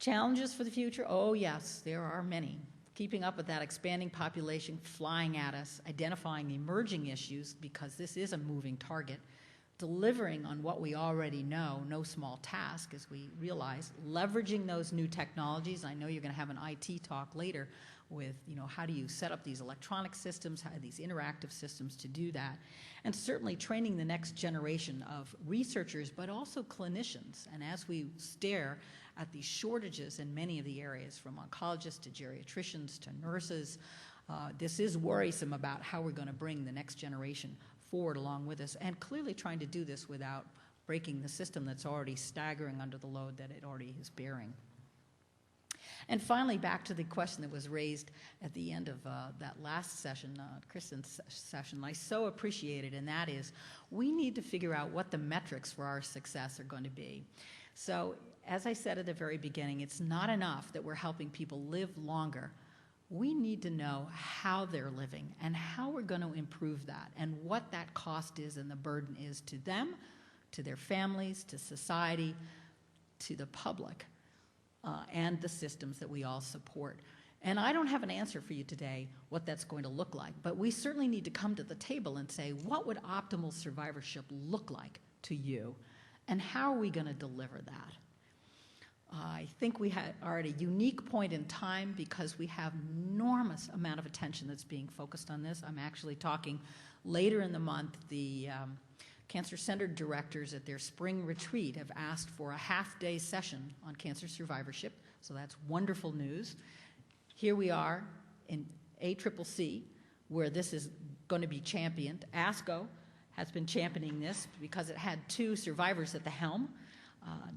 Challenges for the future? Oh, yes, there are many. Keeping up with that expanding population flying at us, identifying emerging issues, because this is a moving target, delivering on what we already know, no small task, as we realize, leveraging those new technologies. I know you're going to have an IT talk later with, how do you set up these electronic systems, how these interactive systems to do that, and certainly training the next generation of researchers, but also clinicians. And as we stare at these shortages in many of the areas, from oncologists to geriatricians to nurses, this is worrisome about how we're going to bring the next generation forward along with us, and clearly trying to do this without breaking the system that's already staggering under the load that it already is bearing. And finally, back to the question that was raised at the end of that last session, Kristen's session, I so appreciated, and that is, we need to figure out what the metrics for our success are going to be. So, as I said at the very beginning, it's not enough that we're helping people live longer. We need to know how they're living and how we're going to improve that, and what that cost is and the burden is to them, to their families, to society, to the public, and the systems that we all support. And I don't have an answer for you today what that's going to look like, but we certainly need to come to the table and say, what would optimal survivorship look like to you, and how are we going to deliver that? I think we are at a unique point in time because we have enormous amount of attention that's being focused on this. I'm actually talking later in the month. The Cancer Center directors at their spring retreat have asked for a half-day session on cancer survivorship, so that's wonderful news. Here we are in ACCC, where this is going to be championed. ASCO has been championing this because it had two survivors at the helm,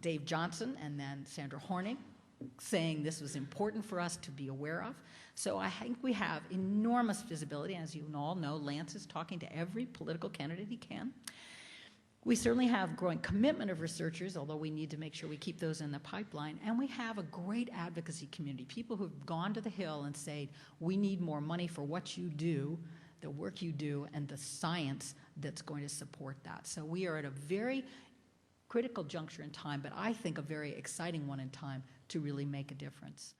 Dave Johnson and then Sandra Horning, saying this was important for us to be aware of. So I think we have enormous visibility. As you all know, Lance is talking to every political candidate he can. We certainly have growing commitment of researchers, although we need to make sure we keep those in the pipeline. And we have a great advocacy community, people who've gone to the Hill and said, we need more money for what you do, the work you do, and the science that's going to support that. So we are at a very critical juncture in time, but I think a very exciting one in time to really make a difference.